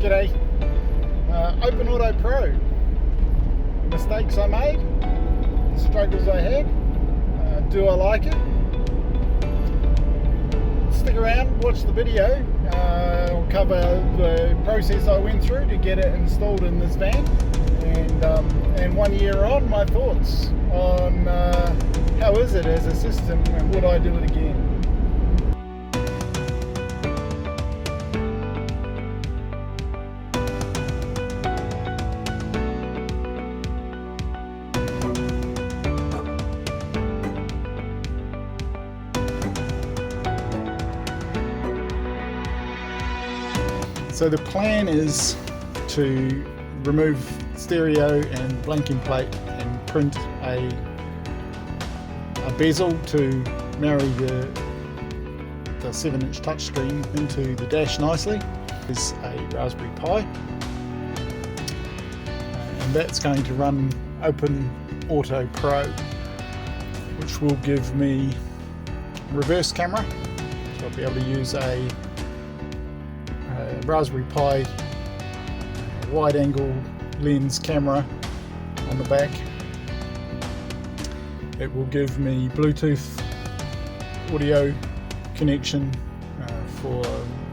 G'day. OpenAuto Pro. Mistakes I made, the struggles I had. Do I like it? Stick around, watch the video. I'll cover the process I went through to get it installed in this van, and 1 year on, my thoughts on how is it as a system and would I do it again. So the plan is to remove stereo and blanking plate and print a bezel to marry the 7-inch touchscreen into the dash nicely. There's a Raspberry Pi, and that's going to run OpenAuto Pro, which will give me reverse camera, so I'll be able to use a Raspberry Pi wide angle lens camera on the back. It will give me Bluetooth audio connection for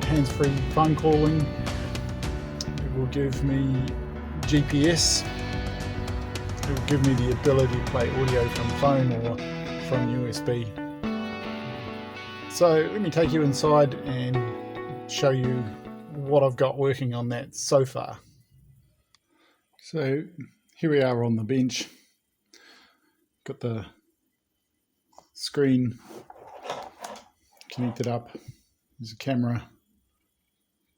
hands-free phone calling. It will give me GPS. It will give me the ability to play audio from phone or from USB. So let me take you inside and show you what I've got working on that so far. So here we are on the bench. Got the screen connected up. There's a camera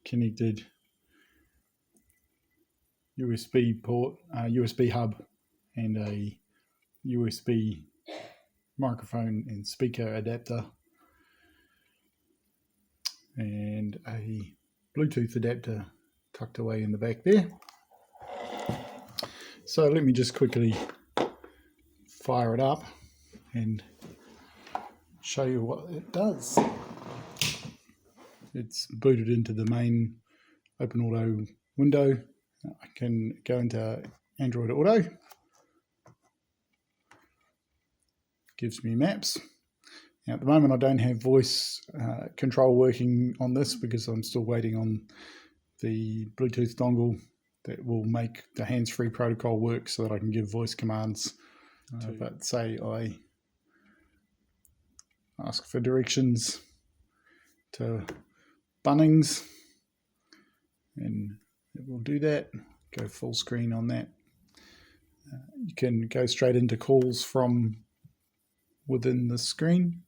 connected, USB port, USB hub, and a USB microphone and speaker adapter, and a Bluetooth adapter tucked away in the back there. So let me just quickly fire it up and show you what it does. It's booted into the main OpenAuto window. I can go into Android Auto. Gives me maps. Now, at the moment I don't have voice control working on this because I'm still waiting on the Bluetooth dongle that will make the hands-free protocol work so that I can give voice commands. But say I ask for directions to Bunnings, and it will do that. Go full screen on that. You can go straight into calls from within the screen.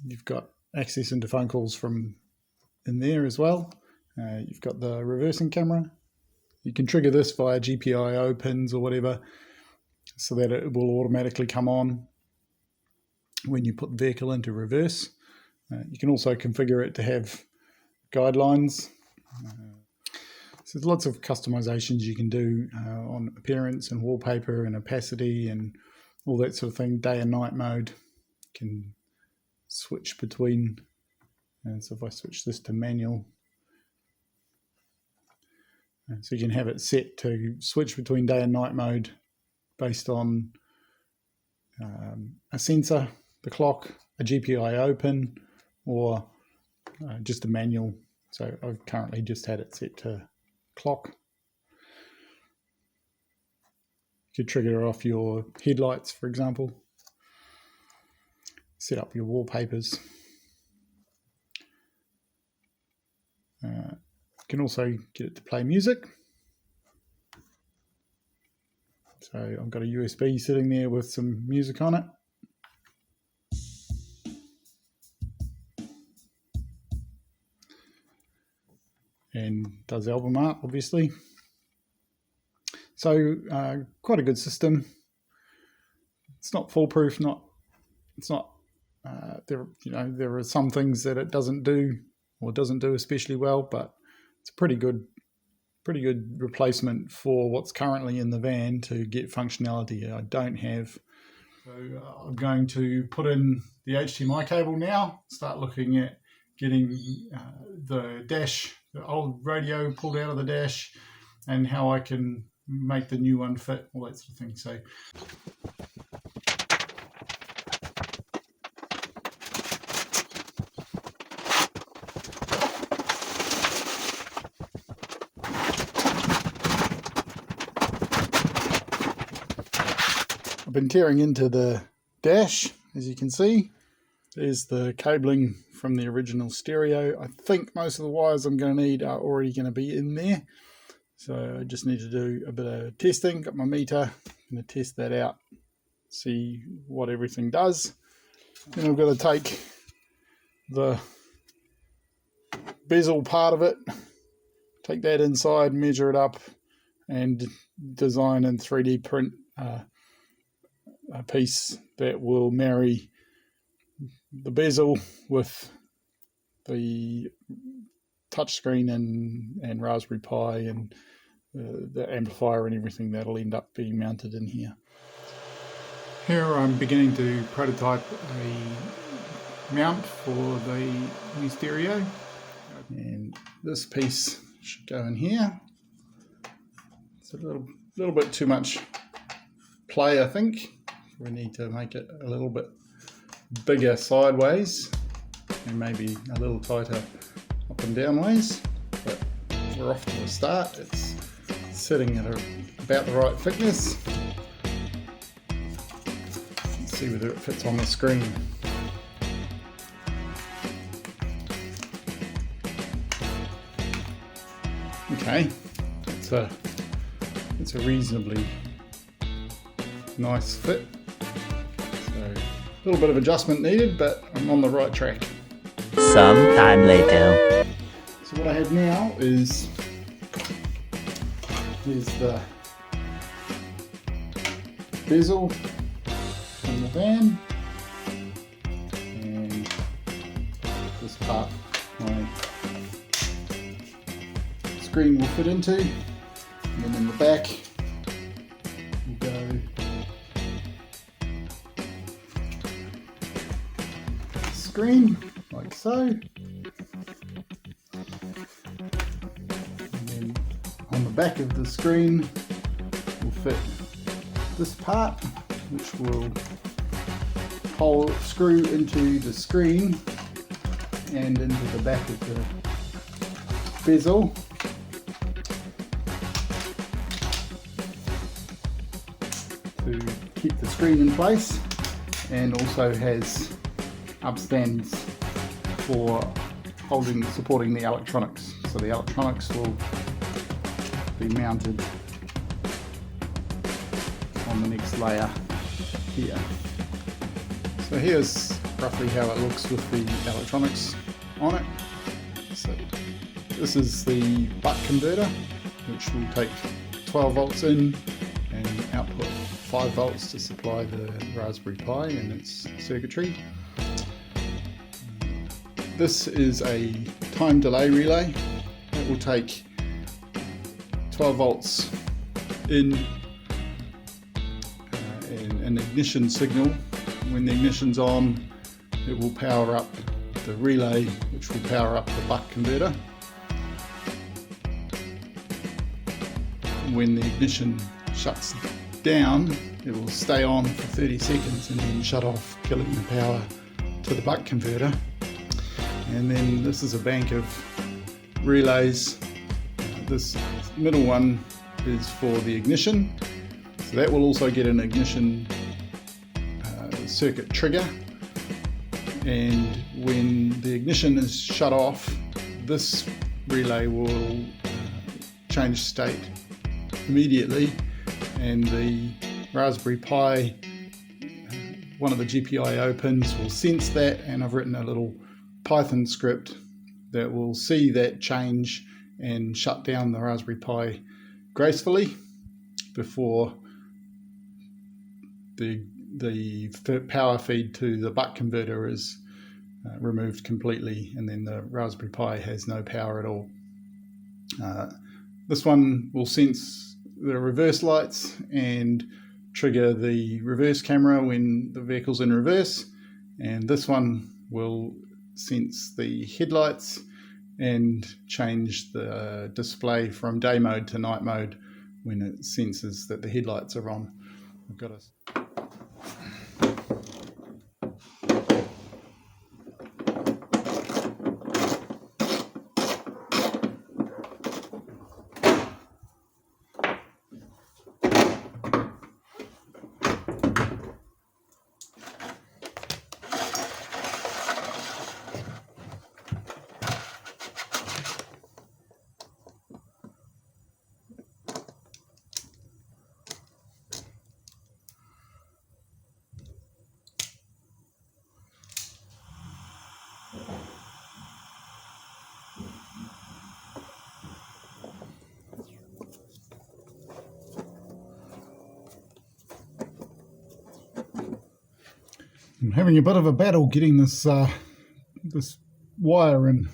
You've got access into phone calls from in there as well. You've got the reversing camera. You can trigger this via GPIO pins or whatever so that it will automatically come on when you put the vehicle into reverse. You can also configure it to have guidelines. So there's lots of customizations you can do on appearance and wallpaper and opacity and all that sort of thing. Day and night mode. You can switch between, and so if I switch this to manual, so you can have it set to switch between day and night mode based on a sensor, the clock, a GPIO pin, or just a manual. So I've currently just had it set to clock. You could trigger off your headlights, for example. Set up your wallpapers. You can also get it to play music. So I've got a USB sitting there with some music on it. And does album art, obviously. So quite a good system. It's not foolproof. There are some things that it doesn't do especially well, but it's a pretty good replacement for what's currently in the van to get functionality I don't have. So I'm going to put in the HDMI cable now, start looking at getting the dash the old radio pulled out of the dash and how I can make the new one fit, all that sort of thing. So I've been tearing into the dash, as you can see. There's the cabling from the original stereo. I think most of the wires I'm going to need are already going to be in there. So I just need to do a bit of testing. Got my meter, I'm going to test that out, see what everything does. Then I've got to take the bezel part of it, take that inside, measure it up, and design and 3D print a piece that will marry the bezel with the touchscreen and Raspberry Pi and the amplifier and everything that'll end up being mounted in here. Here I'm beginning to prototype a mount for the new stereo, and this piece should go in here. It's a little bit too much play, I think. We need to make it a little bit bigger sideways and maybe a little tighter up and down ways, but we're off to a start. It's sitting at about the right thickness. Let's see whether it fits on the screen. Okay, it's a reasonably nice fit. So a little bit of adjustment needed, but I'm on the right track. Some time later. So what I have now is, here's the bezel from the van, and this part my screen will fit into, and then in the back will go screen like so, and then on the back of the screen will fit this part, which will screw into the screen and into the back of the bezel. To keep the screen in place, and also has upstands for supporting the electronics. So the electronics will be mounted on the next layer here. So here's roughly how it looks with the electronics on it. So this is the buck converter, which will take 12 volts in and output 5 volts to supply the Raspberry Pi and its circuitry. This is a time delay relay. It will take 12 volts in an ignition signal. When the ignition's on, it will power up the relay, which will power up the buck converter. When the ignition shuts down, it will stay on for 30 seconds and then shut off, killing the power to the buck converter. And then this is a bank of relays. This middle one is for the ignition, so that will also get an ignition circuit trigger, and when the ignition is shut off, this relay will change state immediately, and the Raspberry Pi, one of the GPIO pins, will sense that, and I've written a little Python script that will see that change and shut down the Raspberry Pi gracefully before the power feed to the buck converter is removed completely, and then the Raspberry Pi has no power at all. This one will sense the reverse lights and trigger the reverse camera when the vehicle's in reverse, and this one will sense the headlights and change the display from day mode to night mode when it senses that the headlights are on. I've got a I'm having a bit of a battle getting this this wire in.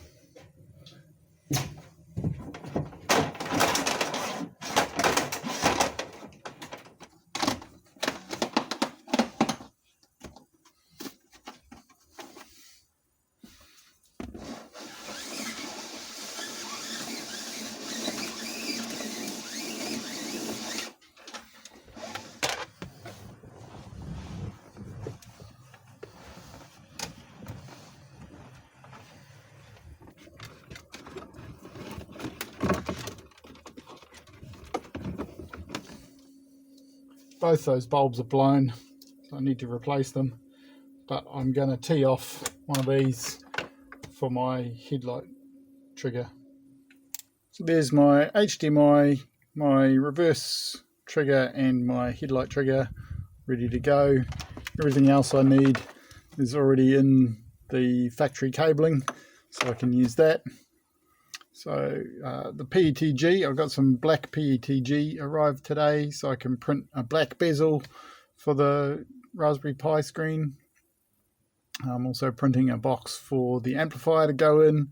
Both those bulbs are blown, so I need to replace them, but I'm going to tee off one of these for my headlight trigger. So there's my HDMI, my reverse trigger and my headlight trigger ready to go. Everything else I need is already in the factory cabling, so I can use that. So the PETG, I've got some black PETG arrived today, so I can print a black bezel for the Raspberry Pi screen. I'm also printing a box for the amplifier to go in,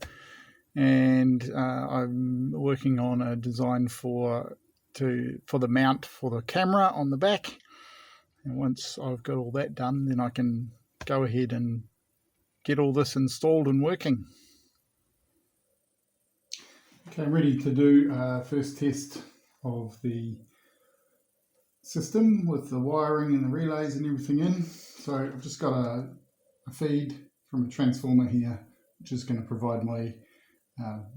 and I'm working on a design for the mount for the camera on the back. And once I've got all that done, then I can go ahead and get all this installed and working. Okay, I'm ready to do a first test of the system with the wiring and the relays and everything in. So I've just got a feed from a transformer here, which is going to provide my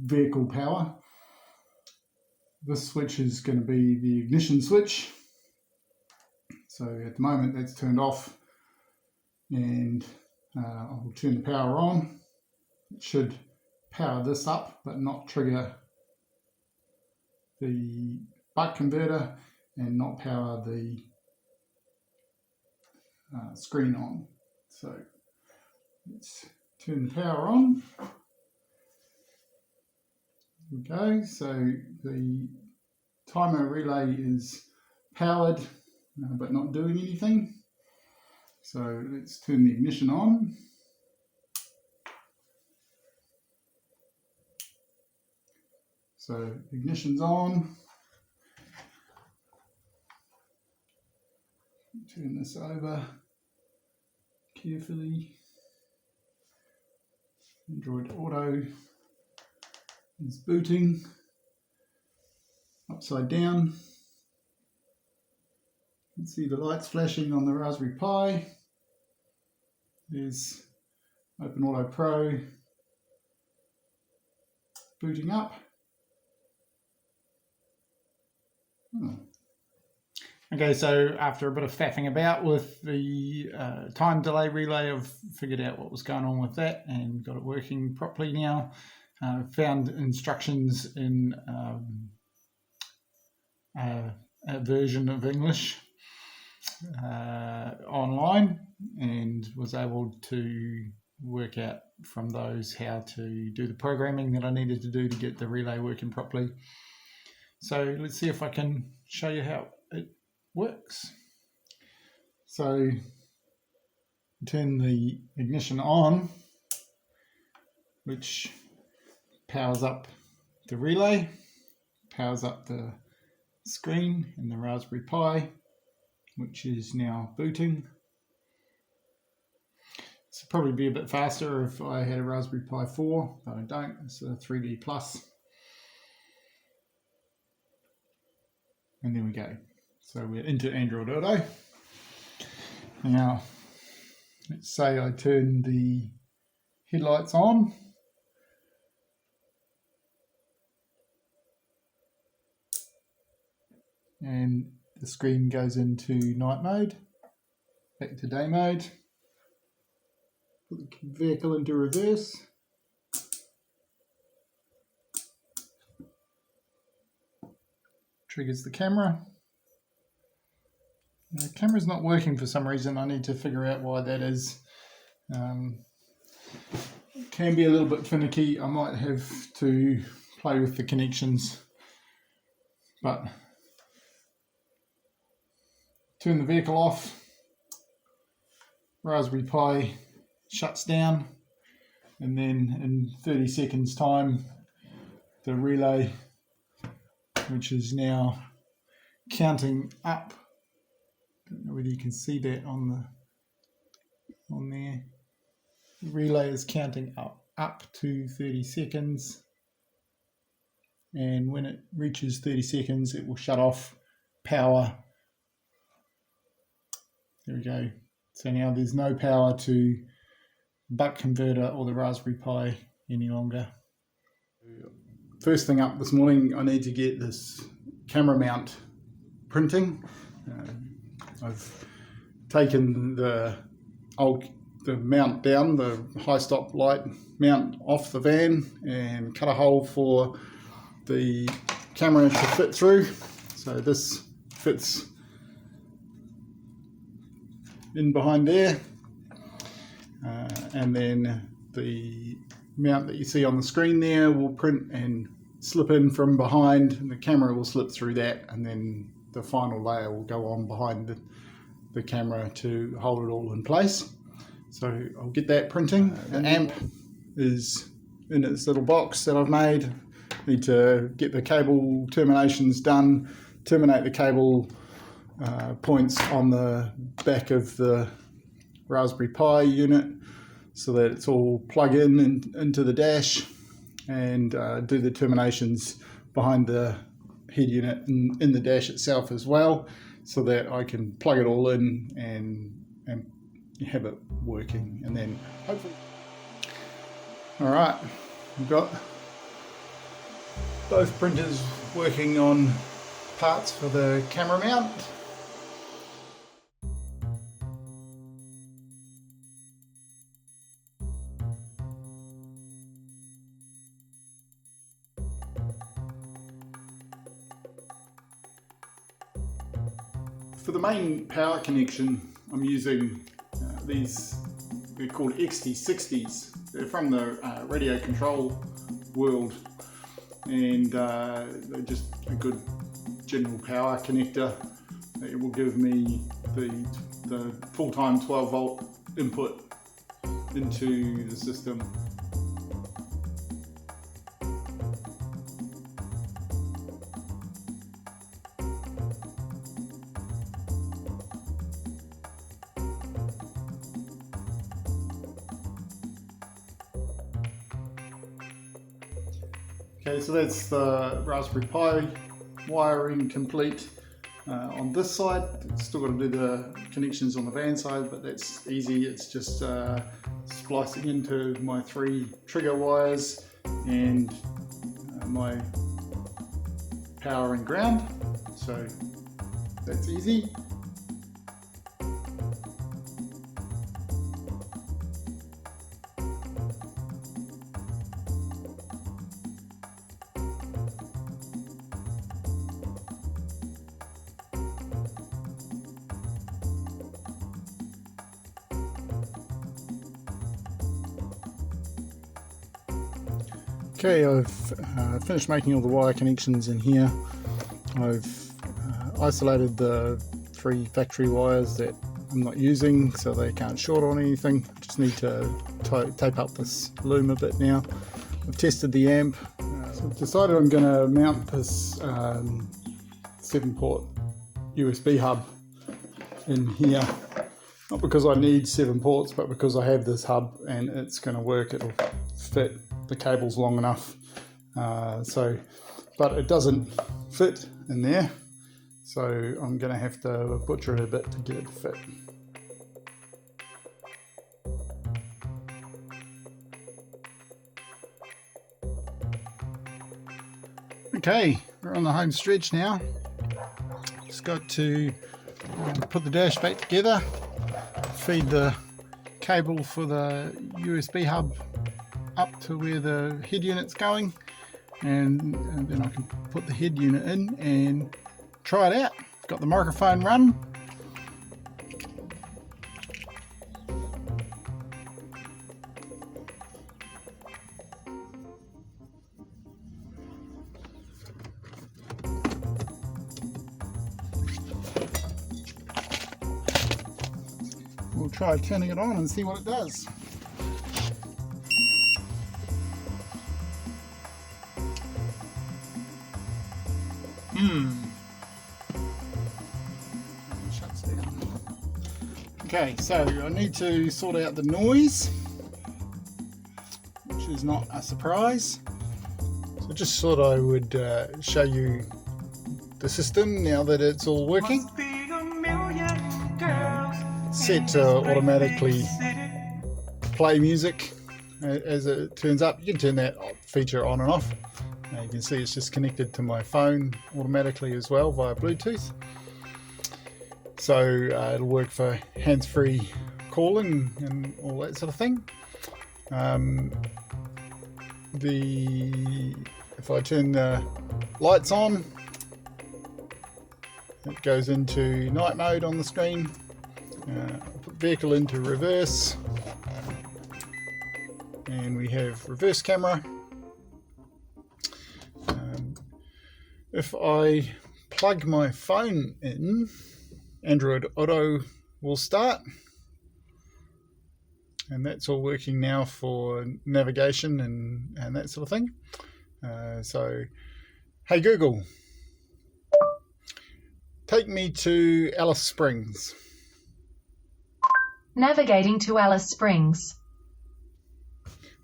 vehicle power. This switch is going to be the ignition switch. So at the moment that's turned off, and I'll turn the power on. It should power this up but not trigger the buck converter and not power the screen on. So let's turn the power on. Okay, so the timer relay is powered but not doing anything. So let's turn the ignition on. So ignition's on. Turn this over carefully. Android Auto is booting upside down. You can see the lights flashing on the Raspberry Pi. There's OpenAuto Pro booting up. Okay, so after a bit of faffing about with the time delay relay, I've figured out what was going on with that and got it working properly now. Found instructions in a version of English online, and was able to work out from those how to do the programming that I needed to do to get the relay working properly. So let's see if I can show you how it works. So turn the ignition on, which powers up the relay, powers up the screen and the Raspberry Pi, which is now booting. This would probably be a bit faster if I had a Raspberry Pi 4, but I don't. It's a 3D Plus. And there we go. So we're into Android Auto. Now, let's say I turn the headlights on. And the screen goes into night mode, back to day mode. Put the vehicle into reverse. Triggers the camera. The camera's not working for some reason. I need to figure out why that is. It can be a little bit finicky. I might have to play with the connections. But turn the vehicle off. Raspberry Pi shuts down, and then in 30 seconds time the relay, which is now counting up, I don't know whether you can see that on there, the relay is counting up to 30 seconds, and when it reaches 30 seconds it will shut off power. There we go. So now there's no power to buck converter or the Raspberry Pi any longer. First thing up this morning, I need to get this camera mount printing. I've taken the mount down, the high stop light mount off the van, and cut a hole for the camera to fit through. So this fits in behind there, and then the mount that you see on the screen there will print and slip in from behind, and the camera will slip through that, and then the final layer will go on behind the camera to hold it all in place. So I'll get that printing. The amp is in its little box that I've made. Need to get the cable terminations done, terminate the cable points on the back of the Raspberry Pi unit so that it's all plug into the dash, and do the terminations behind the head unit in the dash itself as well, so that I can plug it all in and have it working, and then hopefully. Alright, we've got both printers working on parts for the camera mount. For the main power connection, I'm using these, they're called XT60s. They're from the radio control world, and they're just a good general power connector. It will give me the full-time 12 volt input into the system. Okay, so that's the Raspberry Pi wiring complete. On this side, still got to do the connections on the van side, but that's easy. It's just splicing into my 3 trigger wires and my power and ground. So that's easy. Okay, I've finished making all the wire connections in here. I've isolated the 3 factory wires that I'm not using so they can't short on anything. I just need to tape up this loom a bit now. I've tested the amp. So I've decided I'm going to mount this 7-port USB hub in here. Not because I need 7 ports, but because I have this hub and it's going to work. It'll fit, the cable's long enough. But it doesn't fit in there, so I'm going to have to butcher it a bit to get it to fit. Okay, we're on the home stretch now. Just got to put the dash back together, feed the cable for the USB hub up to where the head unit's going, and then I can put the head unit in and try it out. Got the microphone run. We'll try turning it on and see what it does. Shuts down. Okay, so I need to sort out the noise, which is not a surprise. So just thought I would show you the system now that it's all working. Set to automatically play music as it turns up. You can turn that feature on and off. You can see it's just connected to my phone automatically as well via Bluetooth. So it'll work for hands-free calling and all that sort of thing. If I turn the lights on, it goes into night mode on the screen. Put vehicle into reverse, and we have reverse camera. If I plug my phone in, Android Auto will start, and that's all working now for navigation and that sort of thing. So, hey Google, take me to Alice Springs. Navigating to Alice Springs.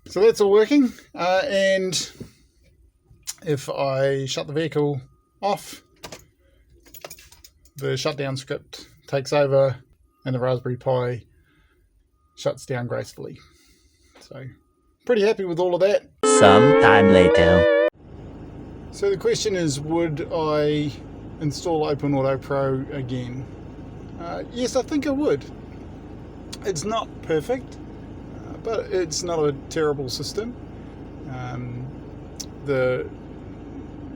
So that's all working, and if I shut the vehicle off, the shutdown script takes over and the Raspberry Pi shuts down gracefully. So pretty happy with all of that. Some time later. So the question is, would I install OpenAuto Pro again? Yes, I think I would. It's not perfect, but it's not a terrible system.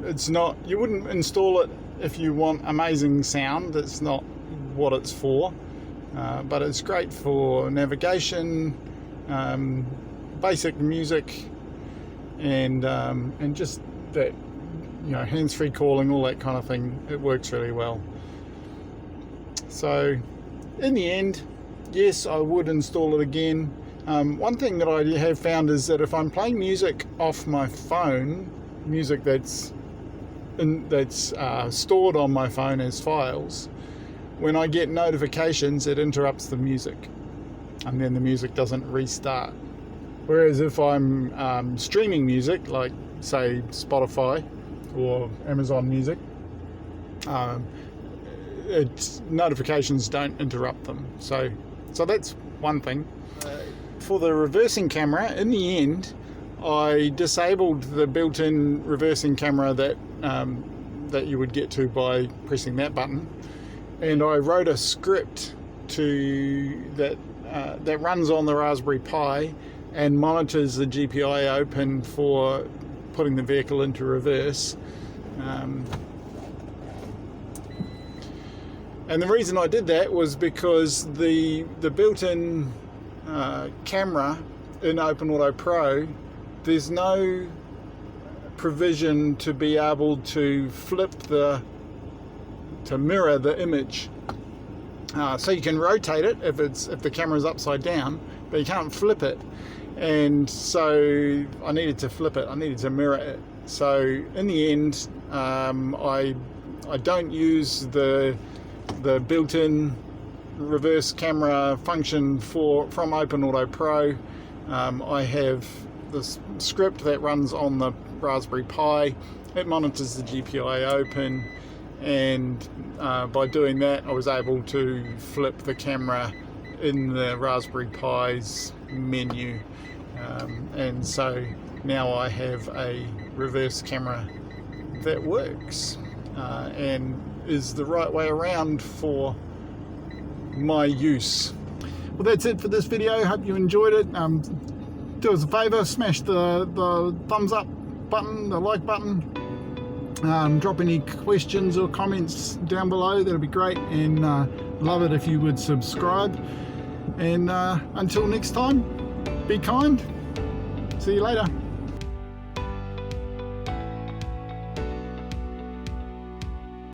It's not. You wouldn't install it if you want amazing sound. That's not what it's for. But it's great for navigation, basic music, and just that, hands-free calling, all that kind of thing. It works really well. So, in the end, yes, I would install it again. One thing that I have found is that if I'm playing music off my phone, music that's stored on my phone as files, when I get notifications, it interrupts the music, and then the music doesn't restart. Whereas if I'm streaming music, like say Spotify or Amazon Music, notifications don't interrupt them. So that's one thing. For the reversing camera, in the end, I disabled the built-in reversing camera that you would get to by pressing that button, and I wrote a script that runs on the Raspberry Pi and monitors the GPIO pin for putting the vehicle into reverse. And the reason I did that was because the built-in camera in OpenAuto Pro, there's no provision to be able to to mirror the image. So you can rotate it if the camera's upside down, but you can't flip it. And so I needed to flip it. I needed to mirror it. So in the end, I don't use the built-in reverse camera function from OpenAuto Pro. I have this script that runs on the Raspberry Pi. It monitors the GPIO open, and by doing that I was able to flip the camera in the Raspberry Pi's menu, and so now I have a reverse camera that works and is the right way around for my use. Well, that's it for this video. Hope you enjoyed it. Do us a favour, smash the thumbs up button, the like button. Drop any questions or comments down below, that'll be great, and love it if you would subscribe. And until next time, be kind. See you later.